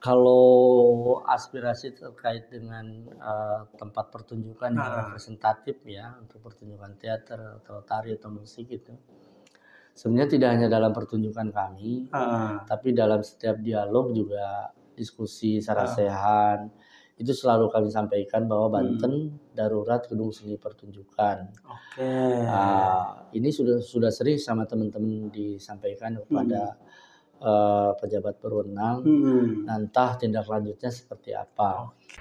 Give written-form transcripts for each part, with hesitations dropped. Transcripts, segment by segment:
Kalau aspirasi terkait dengan, tempat pertunjukan yang Heeh. representatif ya, untuk pertunjukan teater atau tari atau musik itu, sebenarnya tidak hanya dalam pertunjukan kami, Heeh. tapi dalam setiap dialog juga diskusi Heeh. sarasehan, itu selalu kami sampaikan bahwa Mhm. Banten darurat gedung seni pertunjukan. Oke. Ini sudah sering sama teman-teman disampaikan Mhm. kepada, pejabat berwenang. Mhm. Nah, entah tindak lanjutnya seperti apa. Oke.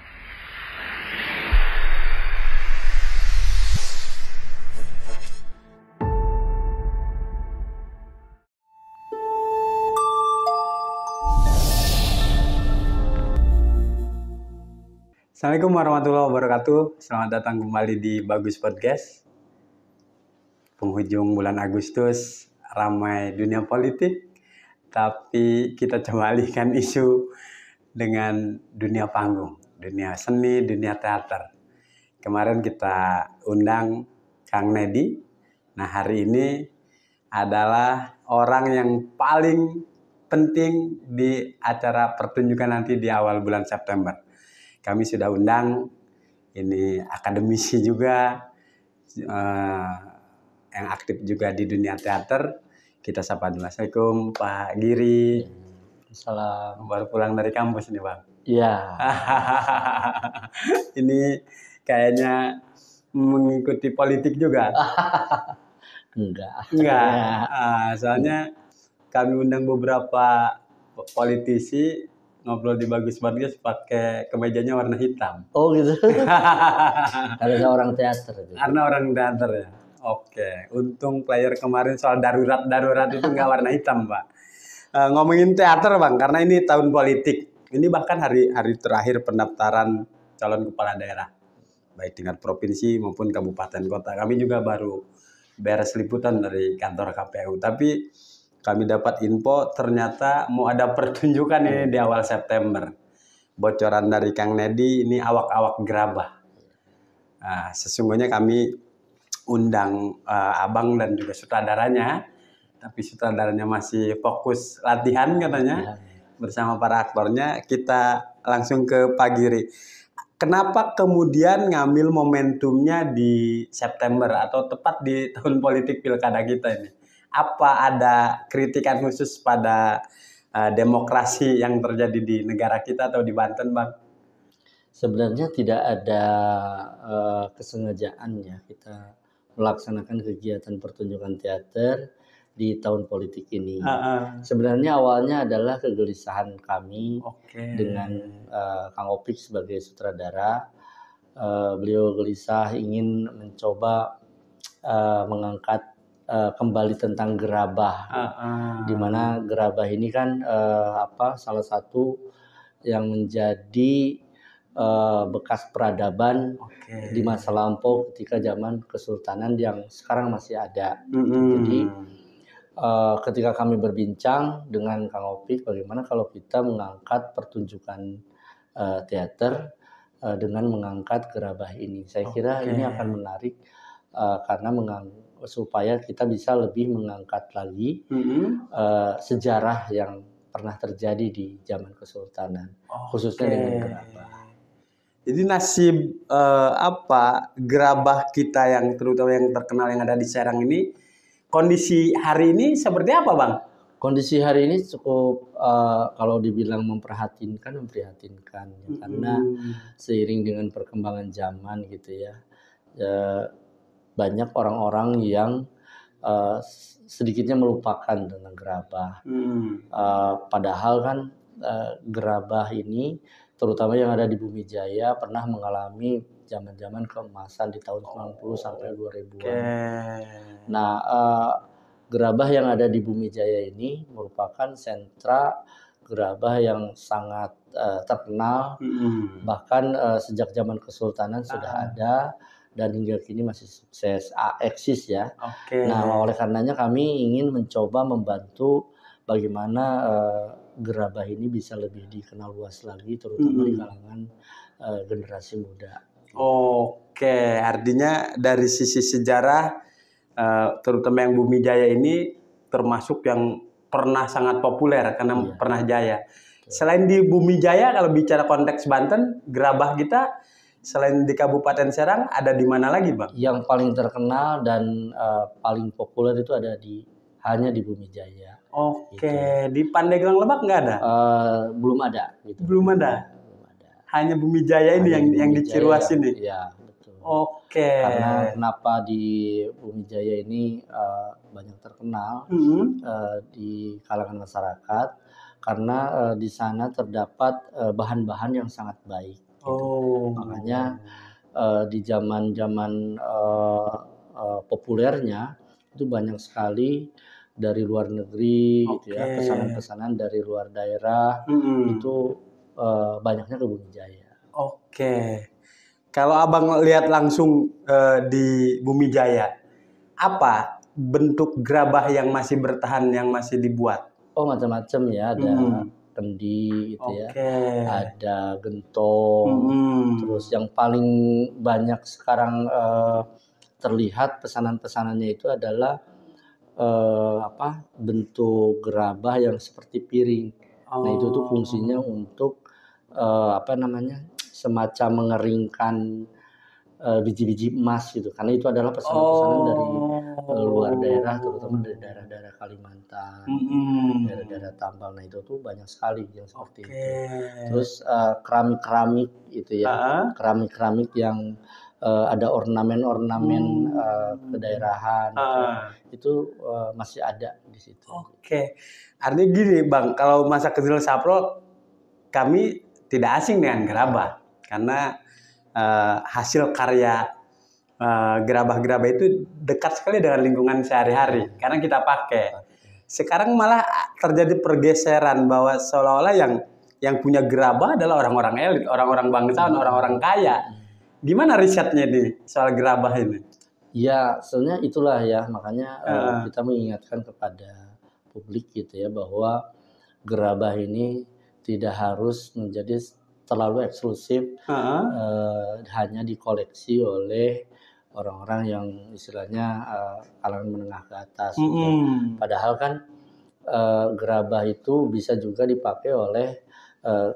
Assalamualaikum warahmatullahi wabarakatuh. Selamat datang kembali di Bagus Podcast. Penghujung bulan Agustus, ramai dunia politik, tapi kita coba alihkan isu dengan dunia panggung, dunia seni, dunia teater. Kemarin kita undang Kang Nedi. Nah, hari ini adalah orang yang paling penting di acara pertunjukan nanti di awal bulan September. Kami sudah undang ini akademisi juga, yang aktif juga di dunia teater. Kita sapa dulu. Assalamualaikum Pak Giri. Salam. Baru pulang dari kampus nih Bang. Iya. Ini kayaknya mengikuti politik juga. Enggak. Enggak. Soalnya kami undang beberapa politisi ngobrol di Bagus Podcast pakai kemejanya warna hitam. Oh gitu. Karena orang teater. Karena orang teater ya. Oke. Untung player kemarin soal darurat itu nggak warna hitam Pak. Ngomongin teater Bang, karena ini tahun politik. Ini bahkan hari terakhir pendaftaran calon kepala daerah, baik tingkat provinsi maupun kabupaten kota. Kami juga baru beres liputan dari kantor KPU. Tapi kami dapat info ternyata mau ada pertunjukan ini di awal September. Bocoran dari Kang Nedi, ini awak-awak gerabah. Sesungguhnya kami undang abang dan juga sutradaranya, tapi sutradaranya masih fokus latihan katanya bersama para aktornya. Kita langsung ke Pak Giri. Kenapa kemudian ngambil momentumnya di September atau tepat di tahun politik pilkada kita ini? Apa ada kritikan khusus pada demokrasi yang terjadi di negara kita atau di Banten, Bang? Sebenarnya tidak ada kesengajaan ya kita melaksanakan kegiatan pertunjukan teater di tahun politik ini. Sebenarnya awalnya adalah kegelisahan kami dengan Kang Opik sebagai sutradara. Beliau gelisah ingin mencoba mengangkat kembali tentang gerabah, di mana gerabah ini kan salah satu yang menjadi bekas peradaban di masa lampau ketika zaman Kesultanan yang sekarang masih ada. Jadi ketika kami berbincang dengan Kang Opik, bagaimana kalau kita mengangkat pertunjukan teater dengan mengangkat gerabah ini. Saya kira ini akan menarik karena supaya kita bisa lebih mengangkat lagi sejarah yang pernah terjadi di zaman Kesultanan, khususnya dengan gerabah. Jadi nasib gerabah kita yang terutama yang terkenal yang ada di Serang ini, kondisi hari ini seperti apa Bang? Kondisi hari ini cukup kalau dibilang memprihatinkan ya, karena seiring dengan perkembangan zaman gitu ya, banyak orang-orang yang sedikitnya melupakan tentang gerabah. Padahal kan gerabah ini terutama yang ada di Bumi Jaya pernah mengalami zaman-zaman keemasan di tahun 90 sampai 2000-an. Nah, gerabah yang ada di Bumi Jaya ini merupakan sentra gerabah yang sangat terkenal. Bahkan sejak zaman Kesultanan sudah ada dan hingga kini masih sukses eksis ya. Nah, oleh karenanya kami ingin mencoba membantu bagaimana gerabah ini bisa lebih dikenal luas lagi, terutama di kalangan generasi muda. Oke, artinya dari sisi sejarah, terutama yang Bumi Jaya ini termasuk yang pernah sangat populer karena pernah jaya. Selain di Bumi Jaya, kalau bicara konteks Banten, gerabah kita selain di Kabupaten Serang ada di mana lagi, Bang? Yang paling terkenal dan paling populer itu hanya di Bumi Jaya. Oke, gitu. Di Pandeglang Lebak nggak ada? Belum ada. Gitu. Belum ada. Hanya Bumi Jaya ini yang di Ciruas ini. Iya, betul. Oke. Karena kenapa di Bumi Jaya ini banyak terkenal di kalangan masyarakat? Karena di sana terdapat bahan-bahan yang sangat baik. Gitu. Makanya di zaman-zaman populernya itu banyak sekali dari luar negeri, gitu ya, pesanan-pesanan dari luar daerah itu banyaknya ke Bumi Jaya. Oke. Kalau Abang lihat langsung di Bumi Jaya, apa bentuk gerabah yang masih bertahan, yang masih dibuat? Oh, macam-macam ya, ada kendi gitu ya, ada gentong, terus yang paling banyak sekarang terlihat pesanan-pesanannya itu adalah bentuk gerabah yang seperti piring. Nah, itu tuh fungsinya untuk semacam mengeringkan biji-biji emas gitu, karena itu adalah pesanan-pesanan dari luar daerah, terutama dari daerah-daerah Kalimantan, daerah-daerah tambang. Nah, itu tuh banyak sekali yang seperti itu. Terus keramik-keramik itu ya, keramik-keramik yang ada ornamen-ornamen kedaerahan itu masih ada di situ. Oke. Artinya gini, Bang, kalau masa kecil Sapro kami tidak asing dengan gerabah karena hasil karya gerabah-gerabah itu dekat sekali dengan lingkungan sehari-hari karena kita pakai. Sekarang malah terjadi pergeseran bahwa seolah-olah yang punya gerabah adalah orang-orang elit, orang-orang bangsawan, orang-orang kaya. Gimana risetnya nih soal gerabah ini? Ya, sebenarnya itulah ya, makanya kita mengingatkan kepada publik gitu ya, bahwa gerabah ini tidak harus menjadi terlalu eksklusif hanya dikoleksi oleh orang-orang yang istilahnya kalangan menengah ke atas. Gitu. Padahal kan gerabah itu bisa juga dipakai oleh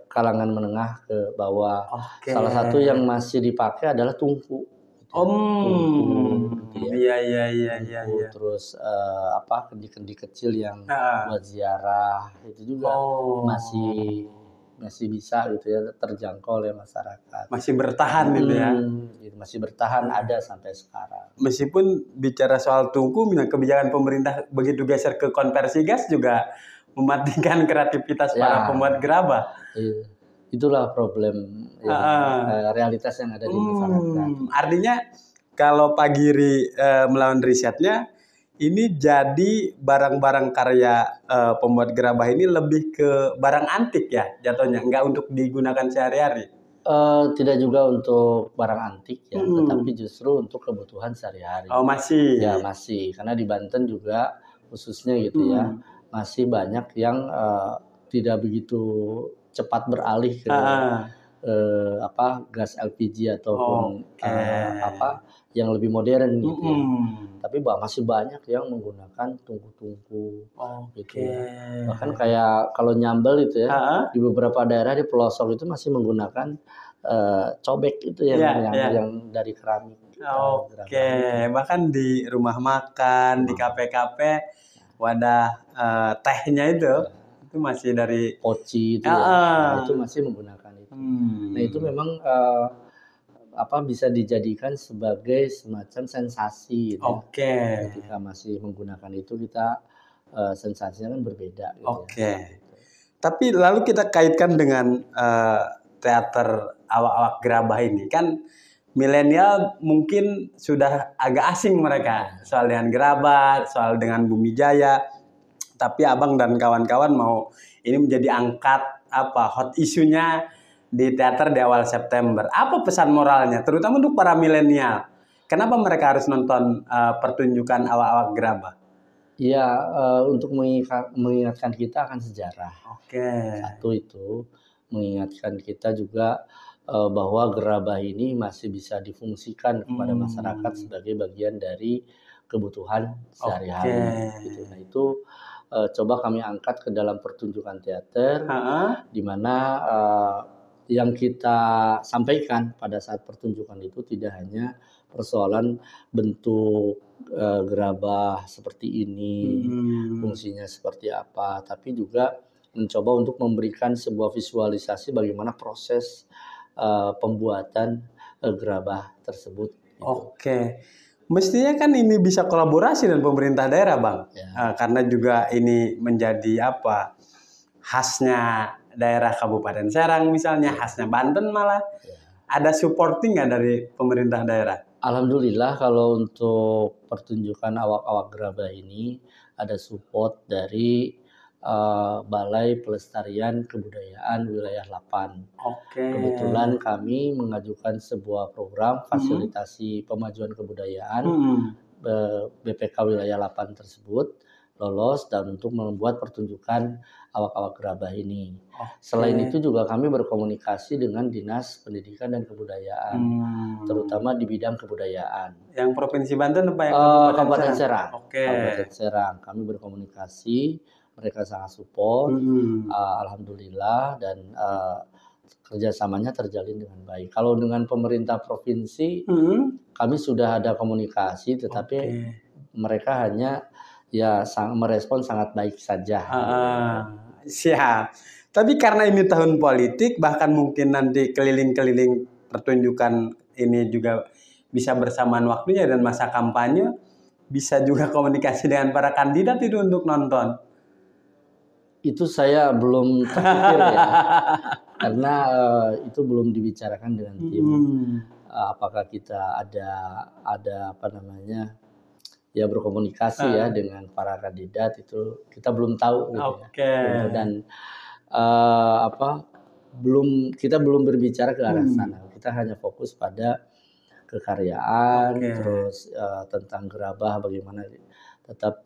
kalangan menengah ke bawah. Salah satu yang masih dipakai adalah tungku. Tungku, gitu ya. Iya. Terus kendi-kendi kecil yang buat ziarah itu juga masih bisa gitu ya, terjangkau oleh masyarakat. Masih bertahan gitu ya. Masih bertahan ada sampai sekarang. Meskipun bicara soal tungku, kebijakan pemerintah begitu geser ke konversi gas juga mematikan kreativitas para pembuat gerabah. Itulah problem realitas yang ada di masyarakat. Artinya kalau Pak Giri melawan risetnya, ini jadi barang-barang karya pembuat gerabah ini lebih ke barang antik ya jatuhnya, nggak untuk digunakan sehari-hari. Tidak juga untuk barang antik ya, tetapi justru untuk kebutuhan sehari-hari. Oh, masih? Ya, masih. Karena di Banten juga khususnya gitu ya, masih banyak yang tidak begitu cepat beralih ke gas LPG ataupun yang lebih modern gitu ya. Tapi masih banyak yang menggunakan tungku-tungku gitu ya. Bahkan kayak kalau nyambel itu ya, di beberapa daerah di pelosok itu masih menggunakan cobek itu yang dari keramik. Bahkan di rumah makan, di kafe-kafe, wadah tehnya itu masih dari poci itu ya. Itu masih menggunakan itu. Nah, itu memang bisa dijadikan sebagai semacam sensasi gitu. Ketika masih menggunakan itu kita sensasinya kan berbeda gitu ya. Tapi lalu kita kaitkan dengan teater awak-awak gerabah ini kan milenial mungkin sudah agak asing mereka soal dengan gerabah, soal dengan Bumi Jaya. Tapi Abang dan kawan-kawan mau ini menjadi angkat hot isunya di teater di awal September. Apa pesan moralnya, terutama untuk para milenial? Kenapa mereka harus nonton pertunjukan awak-awak gerabah? Ya, untuk mengingatkan kita akan sejarah. Satu itu mengingatkan kita juga bahwa gerabah ini masih bisa difungsikan kepada masyarakat sebagai bagian dari kebutuhan sehari-hari. Gitu. Nah, itu coba kami angkat ke dalam pertunjukan teater, di mana yang kita sampaikan pada saat pertunjukan itu tidak hanya persoalan bentuk gerabah seperti ini, fungsinya seperti apa, tapi juga mencoba untuk memberikan sebuah visualisasi bagaimana proses pembuatan gerabah tersebut. Gitu. Oke, mestinya kan ini bisa kolaborasi dengan pemerintah daerah, Bang, ya. Karena juga ini menjadi khasnya daerah Kabupaten Serang misalnya, khasnya Banten malah. Ya. Ada supporting nggak dari pemerintah daerah? Alhamdulillah kalau untuk pertunjukan awak-awak gerabah ini ada support dari Balai Pelestarian Kebudayaan Wilayah 8. Kebetulan kami mengajukan sebuah program fasilitasi pemajuan kebudayaan BPK Wilayah 8 tersebut lolos dan untuk membuat pertunjukan awak-awak gerabah ini. Selain itu juga kami berkomunikasi dengan Dinas Pendidikan dan Kebudayaan, terutama di bidang kebudayaan. Yang Provinsi Banten apa yang Kabupaten Serang? Kabupaten Serang. Kami berkomunikasi, mereka sangat support, alhamdulillah, dan kerjasamanya terjalin dengan baik. Kalau dengan pemerintah provinsi, kami sudah ada komunikasi, tetapi mereka hanya merespon sangat baik saja. Siap. Tapi karena ini tahun politik, bahkan mungkin nanti keliling-keliling pertunjukan ini juga bisa bersamaan waktunya dan masa kampanye, bisa juga komunikasi dengan para kandidat itu untuk nonton. Itu saya belum terpikir ya, karena itu belum dibicarakan dengan tim. Apakah kita ada berkomunikasi ya dengan para kandidat, itu kita belum tahu gitu ya. Dan kita belum berbicara ke arah sana. Kita hanya fokus pada kekaryaan, terus tentang gerabah bagaimana tetap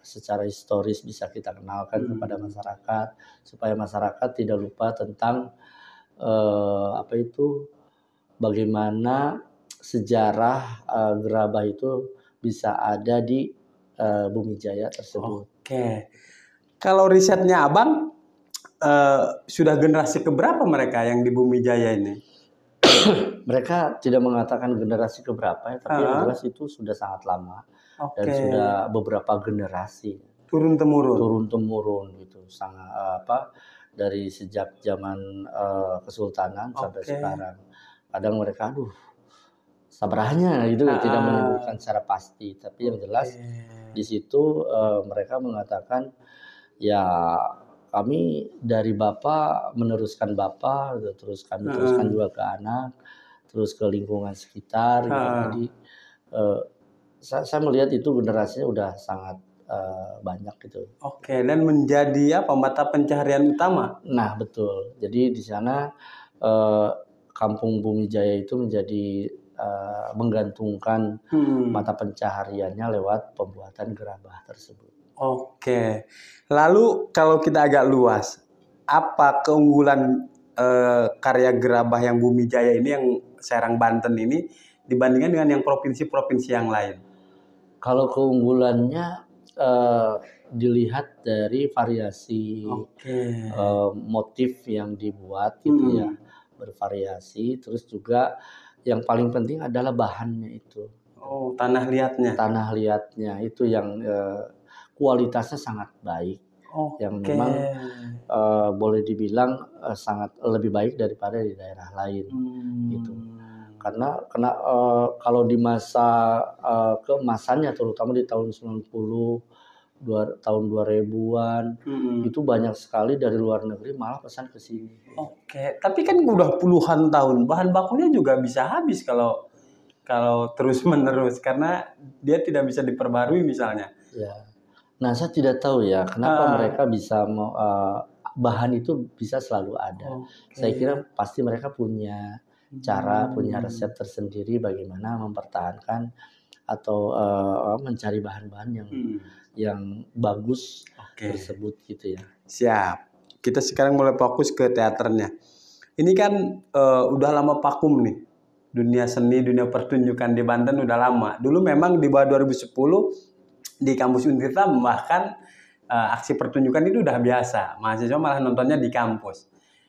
secara historis bisa kita kenalkan kepada masyarakat, supaya masyarakat tidak lupa tentang bagaimana sejarah gerabah itu bisa ada di Bumi Jaya tersebut. Kalau risetnya Abang, sudah generasi keberapa mereka yang di Bumi Jaya ini? Mereka tidak mengatakan generasi keberapa ya, tapi yang jelas itu sudah sangat lama dan sudah beberapa generasi. Turun temurun gitu, sangat dari sejak zaman Kesultanan sampai sekarang. Kadang mereka sabarahnya itu tidak menyebutkan secara pasti, tapi yang jelas di situ mereka mengatakan ya kami dari bapak meneruskan bapak, terus kami teruskan juga ke anak, terus ke lingkungan sekitar. Jadi saya melihat itu generasinya udah sangat banyak gitu. Dan menjadi mata pencaharian utama. Nah betul. Jadi di sana Kampung Bumi Jaya itu menjadi menggantungkan mata pencahariannya lewat pembuatan gerabah tersebut. Lalu kalau kita agak luas, apa keunggulan karya gerabah yang Bumi Jaya ini, yang Serang Banten ini, dibandingkan dengan yang provinsi-provinsi yang lain? Kalau keunggulannya dilihat dari variasi motif yang dibuat gitu ya, bervariasi, terus juga yang paling penting adalah bahannya itu. Tanah liatnya itu yang kualitasnya sangat baik, yang memang boleh dibilang sangat lebih baik daripada di daerah lain gitu. Karena kalau di masa keemasannya, terutama di tahun 90, tahun 2000-an, itu banyak sekali dari luar negeri malah pesan ke sini. Tapi kan udah puluhan tahun, bahan bakunya juga bisa habis kalau terus menerus, karena dia tidak bisa diperbarui misalnya. Nah, saya tidak tahu ya kenapa mereka bisa bahan itu bisa selalu ada. Saya kira pasti mereka punya cara, punya resep tersendiri bagaimana mempertahankan atau mencari bahan-bahan yang bagus tersebut gitu ya. Siap. Kita sekarang mulai fokus ke teaternya. Ini kan udah lama vakum nih. Dunia seni, dunia pertunjukan di Banten udah lama. Dulu memang di bawah 2010 di kampus Untirta bahkan aksi pertunjukan itu udah biasa. Mahasiswa malah nontonnya di kampus.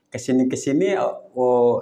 Kesini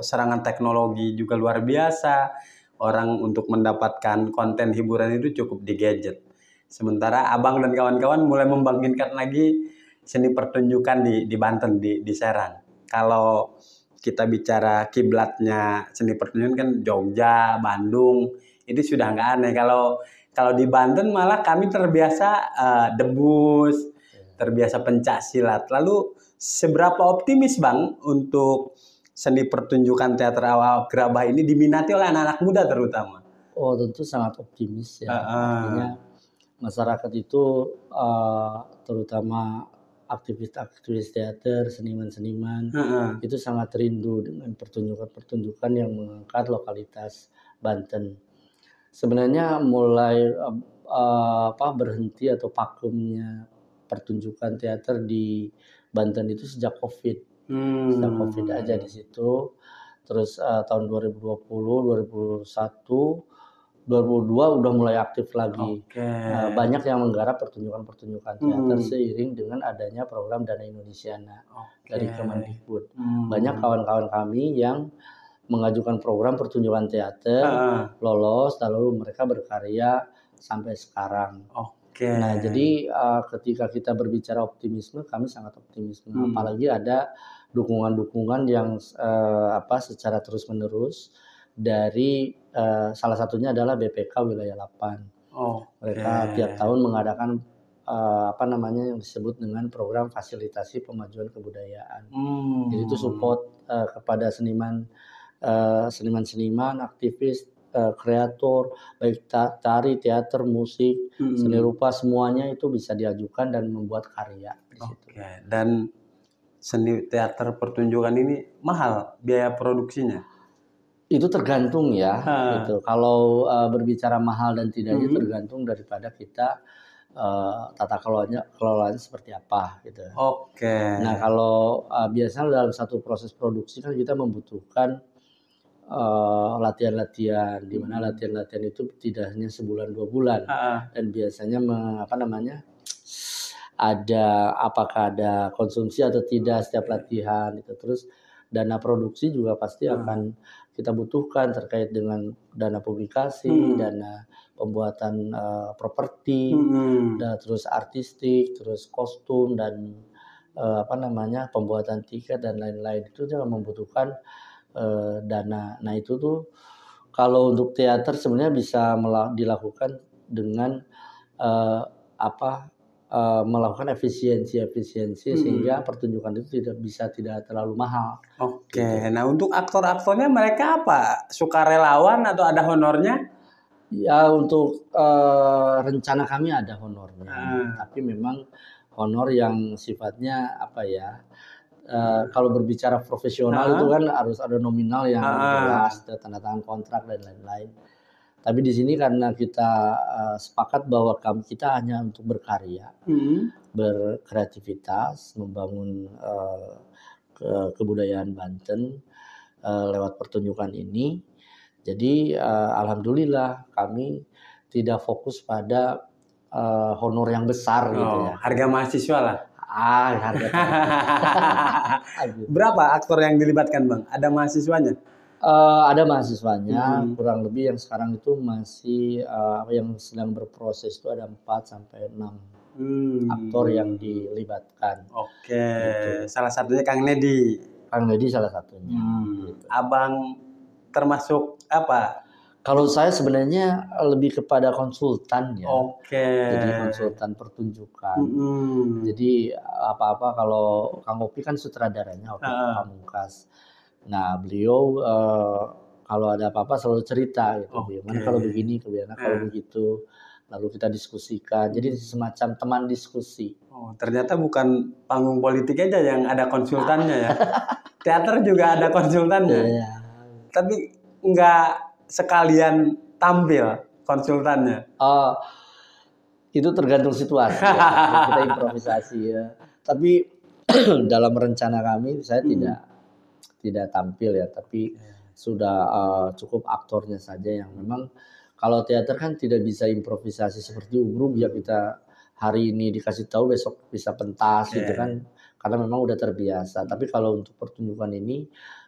serangan teknologi juga luar biasa. Orang untuk mendapatkan konten hiburan itu cukup di gadget. Sementara Abang dan kawan-kawan mulai membangkitkan lagi seni pertunjukan di Banten, di Serang. Kalau kita bicara kiblatnya seni pertunjukan kan Jogja, Bandung, itu sudah nggak aneh. Kalau di Banten malah kami terbiasa debus, terbiasa pencak silat. Lalu seberapa optimis Bang untuk seni pertunjukan teater awal gerabah ini diminati oleh anak-anak muda terutama? Oh, tentu sangat optimis ya. Artinya masyarakat itu terutama aktivis-aktivis teater, seniman-seniman itu sangat rindu dengan pertunjukan-pertunjukan yang mengangkat lokalitas Banten. Sebenarnya mulai berhenti atau vakumnya pertunjukan teater di Banten itu sejak COVID. Sejak COVID aja di situ. Terus tahun 2020, 2021, 2022 udah mulai aktif lagi. Banyak yang menggarap pertunjukan-pertunjukan teater seiring dengan adanya program Dana Indonesiana dari Kemendikbud. Banyak kawan-kawan kami yang mengajukan program pertunjukan teater, lolos, lalu mereka berkarya sampai sekarang. Nah, jadi ketika kita berbicara optimisme, kami sangat optimisme. Apalagi ada dukungan-dukungan yang secara terus-menerus dari salah satunya adalah BPK Wilayah 8. Mereka tiap tahun mengadakan yang disebut dengan program fasilitasi pemajuan kebudayaan. Jadi itu support kepada seniman-seniman, aktivis, kreator, baik tari, teater, musik, seni rupa, semuanya itu bisa diajukan dan membuat karya di situ. Dan seni teater pertunjukan ini mahal biaya produksinya? Itu tergantung ya. Gitu. Kalau berbicara mahal dan tidaknya tergantung daripada kita tata kelolanya seperti apa gitu. Nah, kalau biasanya dalam satu proses produksi kan kita membutuhkan latihan-latihan, di mana latihan-latihan itu tidak hanya sebulan 2 bulan, dan biasanya apakah ada konsumsi atau tidak setiap latihan itu. Terus dana produksi juga pasti akan kita butuhkan terkait dengan dana publikasi, dana pembuatan properti, dan terus artistik, terus kostum dan pembuatan tiket dan lain-lain. Itu juga membutuhkan dana. Nah, itu tuh kalau untuk teater sebenarnya bisa dilakukan dengan melakukan efisiensi sehingga pertunjukan itu tidak terlalu mahal. Gitu. Nah, untuk aktor-aktornya mereka apa? Sukarelawan atau ada honornya? Ya, untuk rencana kami ada honornya, tapi memang honor yang sifatnya kalau berbicara profesional itu kan harus ada nominal yang jelas, tanda tangan kontrak dan lain-lain. Tapi di sini karena kita sepakat bahwa kita hanya untuk berkarya, berkreativitas, membangun kebudayaan Banten lewat pertunjukan ini. Jadi alhamdulillah kami tidak fokus pada honor yang besar gitu ya. Harga mahasiswa lah. Harga. Berapa aktor yang dilibatkan Bang? Ada mahasiswanya? Ada mahasiswanya, kurang lebih yang sekarang itu masih yang sedang berproses itu ada 4 sampai 6 aktor yang dilibatkan. Gitu. Salah satunya Kang Nedi. Kang Nedi salah satunya. Gitu. Abang termasuk apa? Kalau saya sebenarnya lebih kepada konsultan ya. Jadi konsultan pertunjukan. Jadi apa-apa kalau Kang Opi kan sutradaranya, Opi Pamungkas. Nah, beliau kalau ada apa-apa selalu cerita gitu. Bagaimana kalau begini, bagaimana kalau begitu. Lalu kita diskusikan. Jadi semacam teman diskusi. Ternyata bukan panggung politik aja yang ada konsultannya ya. Teater juga ada konsultannya. Tapi nggak sekalian tampil konsultannya. Itu tergantung situasi ya. Kita improvisasi ya. Tapi dalam rencana kami saya tidak tampil ya, tapi sudah cukup aktornya saja yang memang kalau teater kan tidak bisa improvisasi seperti ubruk ya, kita hari ini dikasih tahu besok bisa pentas gitu kan, karena memang udah terbiasa. Tapi kalau untuk pertunjukan ini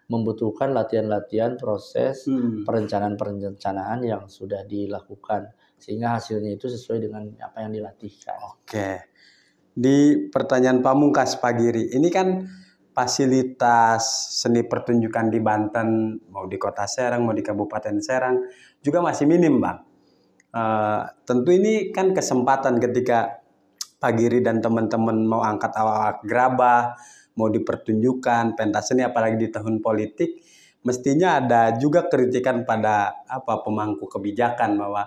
membutuhkan latihan-latihan, proses perencanaan yang sudah dilakukan sehingga hasilnya itu sesuai dengan apa yang dilatihkan. Oke. Di pertanyaan pamungkas Pak Giri, ini kan fasilitas seni pertunjukan di Banten, mau di Kota Serang, mau di Kabupaten Serang, juga masih minim, Bang. Tentu ini kan kesempatan ketika Pak Giri dan teman-teman mau angkat awak gerabah, mau dipertunjukkan pentas seni, apalagi di tahun politik, mestinya ada juga kritikan pada pemangku kebijakan bahwa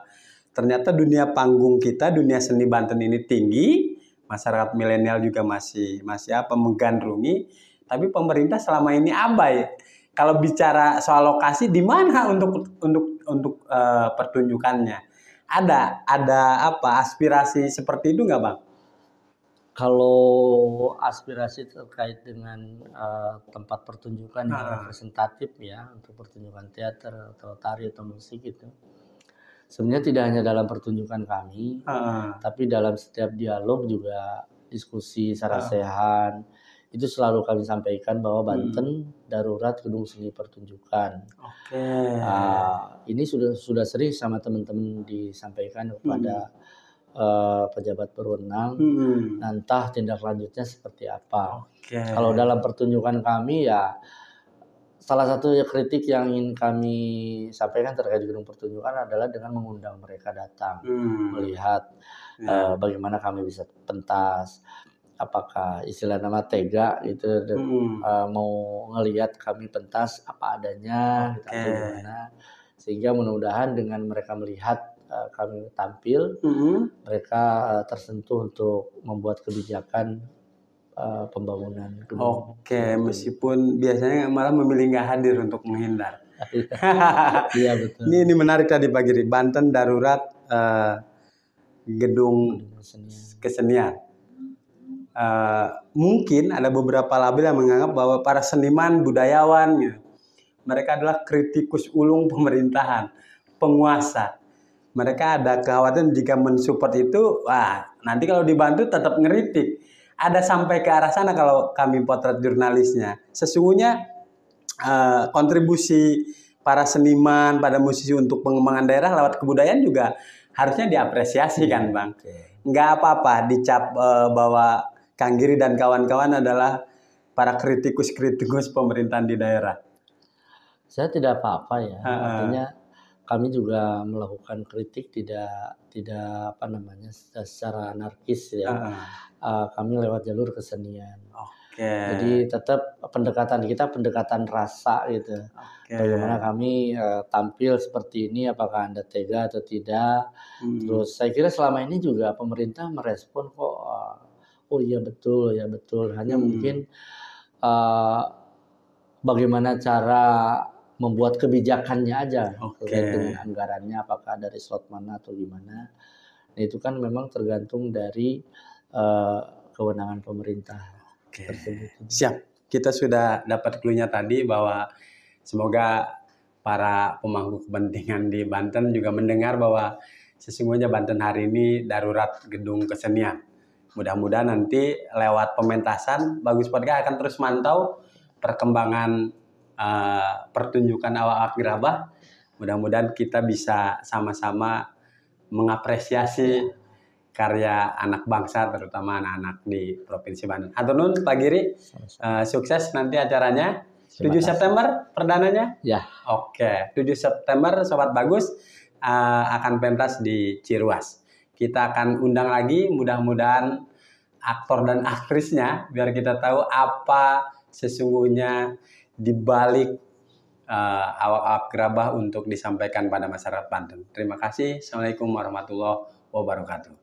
ternyata dunia panggung kita, dunia seni Banten ini tinggi, masyarakat milenial juga masih menggandrungi, tapi pemerintah selama ini abai. Kalau bicara soal lokasi, di mana untuk pertunjukannya? Ada aspirasi seperti itu nggak, Bang? Kalau aspirasi terkait dengan tempat pertunjukan yang representatif ya untuk pertunjukan teater atau tari atau musik itu, sebenarnya tidak hanya dalam pertunjukan kami, tapi dalam setiap dialog juga diskusi sarasehan itu selalu kami sampaikan bahwa Banten darurat gedung seni pertunjukan. Ini sudah sering sama teman-teman disampaikan kepada pejabat berwenang, entah tindak lanjutnya seperti apa. Kalau dalam pertunjukan kami ya salah satu kritik yang ingin kami sampaikan terkait gedung pertunjukan adalah dengan mengundang mereka datang melihat bagaimana kami bisa pentas. Apakah istilah nama tega itu mau ngelihat kami pentas apa adanya gitu, atau gimana, sehingga mudah-mudahan dengan mereka melihat kami tampil, mereka tersentuh untuk membuat kebijakan pembangunan gedung. Meskipun biasanya malah memilih nggak hadir untuk menghindar. Iya betul. Ini menarik tadi Pak Giri, Banten darurat gedung kesenian. Mungkin ada beberapa label yang menganggap bahwa para seniman budayawan gitu, mereka adalah kritikus ulung pemerintahan, penguasa. Mereka ada kekhawatiran jika mensupport itu, nanti kalau dibantu tetap ngeritik. Ada sampai ke arah sana kalau kami potret jurnalisnya. Sesungguhnya kontribusi para seniman, pada musisi untuk pengembangan daerah lewat kebudayaan juga harusnya diapresiasi kan, Bang. Nggak apa-apa dicap bahwa Kang Giri dan kawan-kawan adalah para kritikus pemerintahan di daerah. Saya tidak apa-apa ya. Artinya kami juga melakukan kritik tidak secara anarkis ya. Kami lewat jalur kesenian. Jadi tetap pendekatan kita pendekatan rasa gitu. Bagaimana kami tampil seperti ini, apakah Anda tega atau tidak. Terus saya kira selama ini juga pemerintah merespon kok. Oh iya betul. Hanya mungkin bagaimana cara membuat kebijakannya aja dengan anggarannya, apakah dari slot mana atau gimana. Nah, itu kan memang tergantung dari kewenangan pemerintah tersebut. Siap, kita sudah dapat clue-nya tadi bahwa semoga para pemangku kepentingan di Banten juga mendengar bahwa sesungguhnya Banten hari ini darurat gedung kesenian. Mudah-mudahan nanti lewat pementasan Bagus Podcast akan terus mantau perkembangan pertunjukan awak gerabah. Mudah-mudahan kita bisa sama-sama mengapresiasi karya anak bangsa, terutama anak-anak di Provinsi Banten. Hatur nuhun Pak Giri, sukses nanti acaranya. 7 September perdananya? Ya. 7 September Sobat Bagus akan pentas di Ciruas. Kita akan undang lagi, mudah-mudahan aktor dan aktrisnya, biar kita tahu apa sesungguhnya di balik awak gerabah untuk disampaikan pada masyarakat Banten. Terima kasih. Assalamualaikum warahmatullahi wabarakatuh.